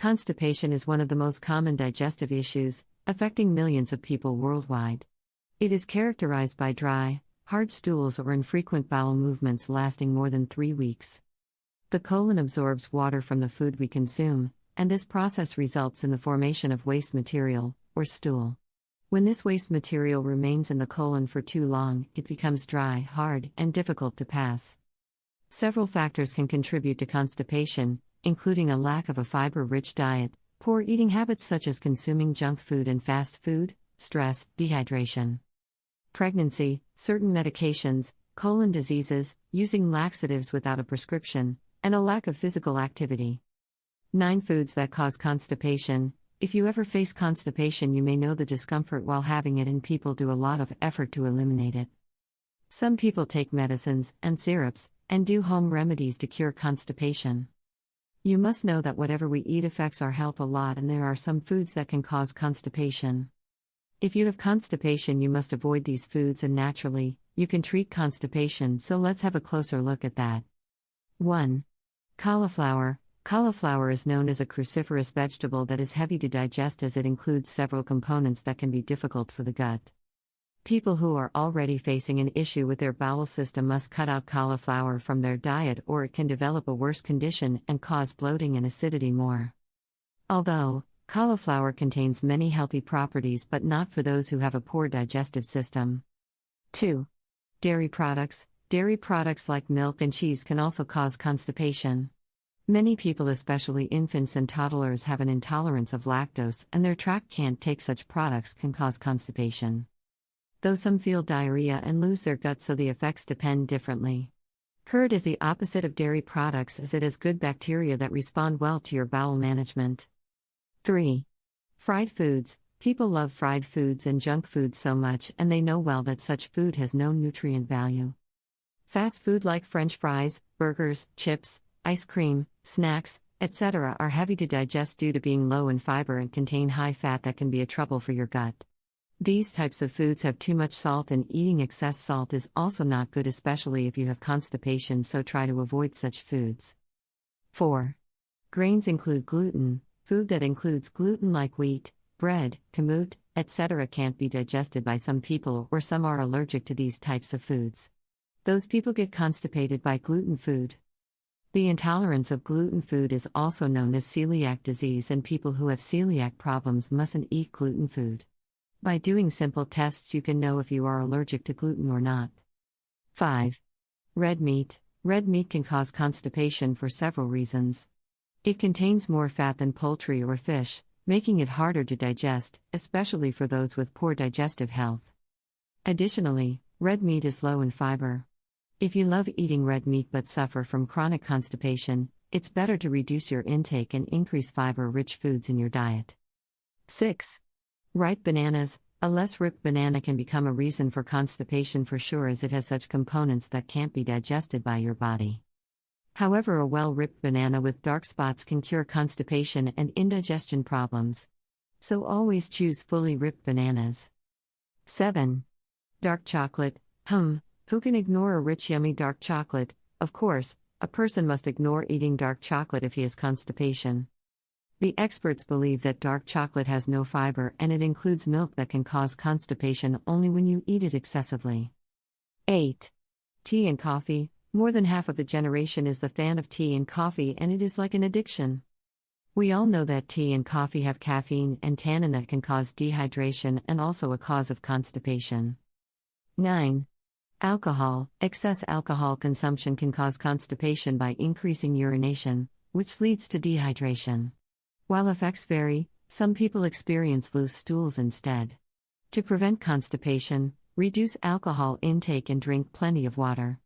Constipation is one of the most common digestive issues, affecting millions of people worldwide. It is characterized by dry, hard stools or infrequent bowel movements lasting more than 3 weeks. The colon absorbs water from the food we consume, and this process results in the formation of waste material, or stool. When this waste material remains in the colon for too long, it becomes dry, hard, and difficult to pass. Several factors can contribute to constipation, including a lack of a fiber-rich diet, poor eating habits such as consuming junk food and fast food, stress, dehydration. Pregnancy, certain medications, colon diseases, using laxatives without a prescription, and a lack of physical activity. 9 foods that cause constipation. If you ever face constipation, you may know the discomfort while having it, and people do a lot of effort to eliminate it. Some people take medicines and syrups, and do home remedies to cure constipation. You must know that whatever we eat affects our health a lot, and there are some foods that can cause constipation. If you have constipation, you must avoid these foods, and naturally, you can treat constipation, so let's have a closer look at that. 1. Cauliflower. Cauliflower is known as a cruciferous vegetable that is heavy to digest as it includes several components that can be difficult for the gut. People who are already facing an issue with their bowel system must cut out cauliflower from their diet, or it can develop a worse condition and cause bloating and acidity more. Although, cauliflower contains many healthy properties, but not for those who have a poor digestive system. 2. Dairy products. Dairy products like milk and cheese can also cause constipation. Many people, especially infants and toddlers, have an intolerance of lactose, and their tract can't take such products can cause constipation. Though some feel diarrhea and lose their gut, so the effects depend differently. Curd is the opposite of dairy products, as it has good bacteria that respond well to your bowel management. 3. Fried foods. People love fried foods and junk food so much, and they know well that such food has no nutrient value. Fast food like French fries, burgers, chips, ice cream, snacks, etc. are heavy to digest due to being low in fiber and contain high fat that can be a trouble for your gut. These types of foods have too much salt, and eating excess salt is also not good, especially if you have constipation, so try to avoid such foods. 4. Grains include gluten. Food that includes gluten like wheat, bread, kamut, etc. can't be digested by some people, or some are allergic to these types of foods. Those people get constipated by gluten food. The intolerance of gluten food is also known as celiac disease, and people who have celiac problems mustn't eat gluten food. By doing simple tests, you can know if you are allergic to gluten or not. 5. Red meat. Red meat can cause constipation for several reasons. It contains more fat than poultry or fish, making it harder to digest, especially for those with poor digestive health. Additionally, red meat is low in fiber. If you love eating red meat but suffer from chronic constipation, it's better to reduce your intake and increase fiber-rich foods in your diet. 6. Ripe bananas. A less ripe banana can become a reason for constipation for sure, as it has such components that can't be digested by your body. However, a well-ripped banana with dark spots can cure constipation and indigestion problems. So always choose fully ripped bananas. 7. Dark chocolate. Who can ignore a rich, yummy dark chocolate? Of course, a person must ignore eating dark chocolate if he has constipation. The experts believe that dark chocolate has no fiber, and it includes milk that can cause constipation only when you eat it excessively. 8. Tea and coffee. More than half of the generation is the fan of tea and coffee, and it is like an addiction. We all know that tea and coffee have caffeine and tannin that can cause dehydration and also a cause of constipation. 9. Alcohol. Excess alcohol consumption can cause constipation by increasing urination, which leads to dehydration. While effects vary, some people experience loose stools instead. To prevent constipation, reduce alcohol intake and drink plenty of water.